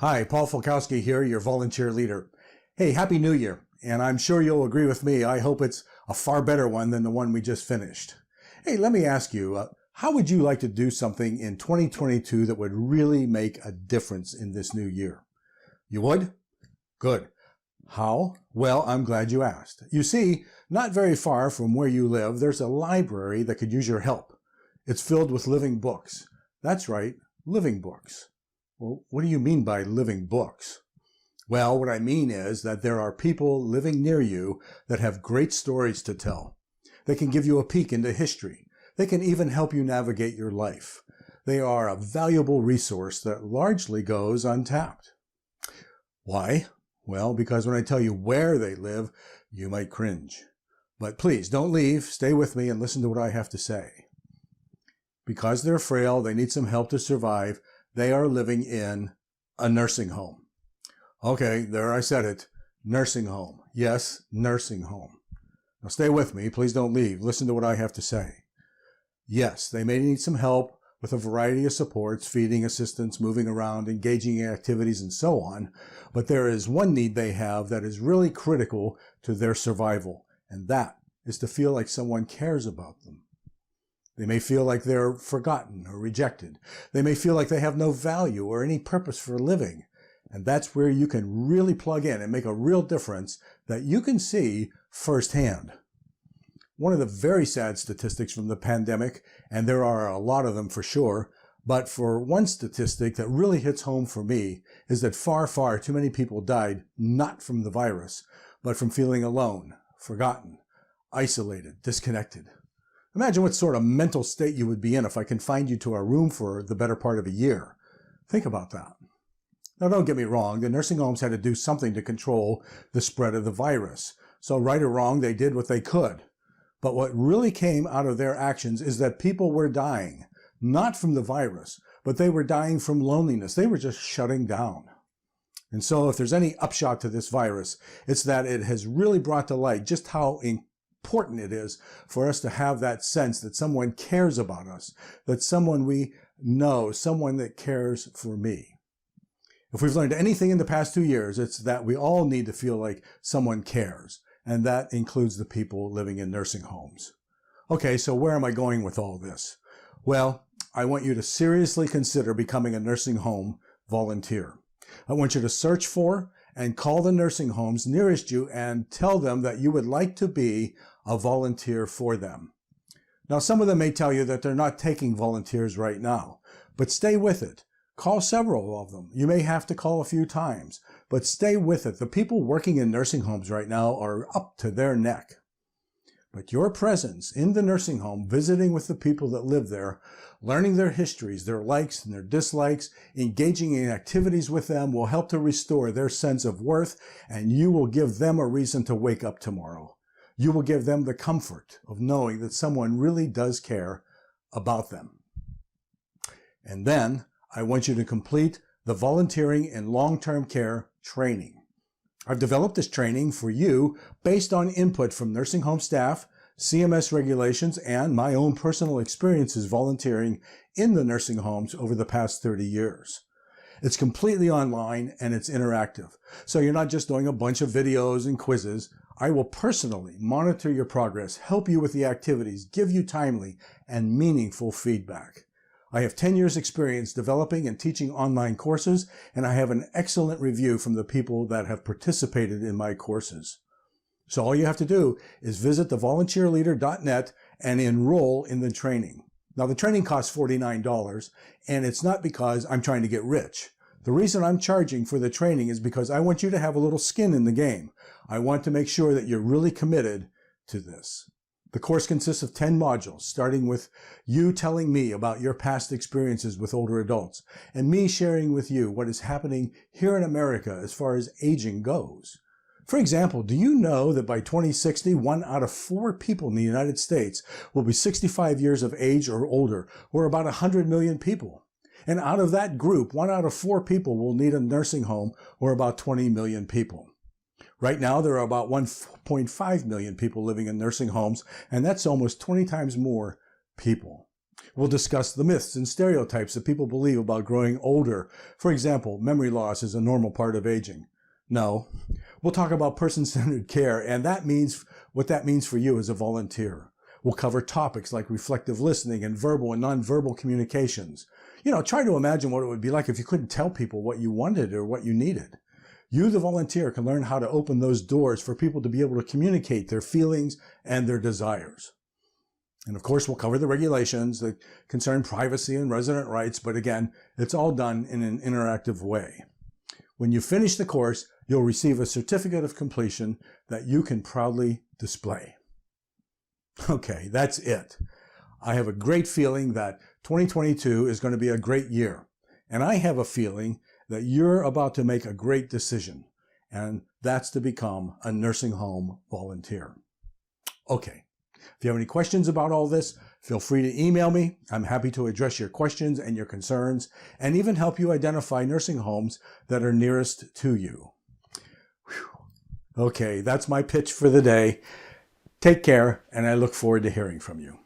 Hi, Paul Falkowski here, your volunteer leader. Hey, Happy New Year, and I'm sure you'll agree with me. I hope it's a far better one than the one we just finished. Hey, let me ask you, how would you like to do something in 2022 that would really make a difference in this new year? You would? Good. How? Well, I'm glad you asked. You see, not very far from where you live, there's a library that could use your help. It's filled with living books. That's right, living books. Well, what do you mean by living books? Well, what I mean is that there are people living near you that have great stories to tell. They can give you a peek into history. They can even help you navigate your life. They are a valuable resource that largely goes untapped. Why? Well, because when I tell you where they live, you might cringe. But please, don't leave. Stay with me and listen to what I have to say. Because they're frail, they need some help to survive, they are living in a nursing home. Okay, there I said it. Nursing home. Yes, nursing home. Now stay with me. Please don't leave. Listen to what I have to say. Yes, they may need some help with a variety of supports, feeding assistance, moving around, engaging in activities, and so on. But there is one need they have that is really critical to their survival, and that is to feel like someone cares about them. They may feel like they're forgotten or rejected. They may feel like they have no value or any purpose for living. And that's where you can really plug in and make a real difference that you can see firsthand. One of the very sad statistics from the pandemic, and there are a lot of them for sure, but for one statistic that really hits home for me is that far, far too many people died not from the virus, but from feeling alone, forgotten, isolated, disconnected. Imagine what sort of mental state you would be in if I confined you to a room for the better part of a year. Think about that. Now, don't get me wrong. The nursing homes had to do something to control the spread of the virus. So right or wrong, they did what they could. But what really came out of their actions is that people were dying, not from the virus, but they were dying from loneliness. They were just shutting down. And so if there's any upshot to this virus, it's that it has really brought to light just how important it is for us to have that sense that someone cares about us, that someone we know, someone that cares for me. If we've learned anything in the past 2 years, it's that we all need to feel like someone cares, and that includes the people living in nursing homes. Okay, so where am I going with all this? Well, I want you to seriously consider becoming a nursing home volunteer. I want you to search for and call the nursing homes nearest you and tell them that you would like to be a volunteer for them. Now, some of them may tell you that they're not taking volunteers right now, but stay with it. Call several of them. You may have to call a few times, but stay with it. The people working in nursing homes right now are up to their neck. But your presence in the nursing home, visiting with the people that live there, learning their histories, their likes and their dislikes, engaging in activities with them will help to restore their sense of worth, and you will give them a reason to wake up tomorrow. You will give them the comfort of knowing that someone really does care about them. And then I want you to complete the volunteering in long-term care training. I've developed this training for you based on input from nursing home staff, CMS regulations, and my own personal experiences volunteering in the nursing homes over the past 30 years. It's completely online and it's interactive. So you're not just doing a bunch of videos and quizzes. I will personally monitor your progress, help you with the activities, give you timely and meaningful feedback. I have 10 years experience developing and teaching online courses, and I have an excellent review from the people that have participated in my courses. So all you have to do is visit thevolunteerleader.net and enroll in the training. Now the training costs $49, and it's not because I'm trying to get rich. The reason I'm charging for the training is because I want you to have a little skin in the game. I want to make sure that you're really committed to this. The course consists of 10 modules, starting with you telling me about your past experiences with older adults, and me sharing with you what is happening here in America as far as aging goes. For example, do you know that by 2060, 1 out of 4 people in the United States will be 65 years of age or older, or about 100 million people? And out of that group, 1 out of 4 people will need a nursing home, or about 20 million people. Right now, there are about 1.5 million people living in nursing homes, and that's almost 20 times more people. We'll discuss the myths and stereotypes that people believe about growing older. For example, memory loss is a normal part of aging. No. We'll talk about person-centered care, and what that means for you as a volunteer. We'll cover topics like reflective listening and verbal and nonverbal communications. Try to imagine what it would be like if you couldn't tell people what you wanted or what you needed. You, the volunteer, can learn how to open those doors for people to be able to communicate their feelings and their desires. And of course, we'll cover the regulations that concern privacy and resident rights, but again, it's all done in an interactive way. When you finish the course, you'll receive a certificate of completion that you can proudly display. Okay, that's it. I have a great feeling that 2022 is going to be a great year. And I have a feeling that you're about to make a great decision, and that's to become a nursing home volunteer. Okay, if you have any questions about all this, feel free to email me. I'm happy to address your questions and your concerns, and even help you identify nursing homes that are nearest to you. Whew. Okay, that's my pitch for the day. Take care, and I look forward to hearing from you.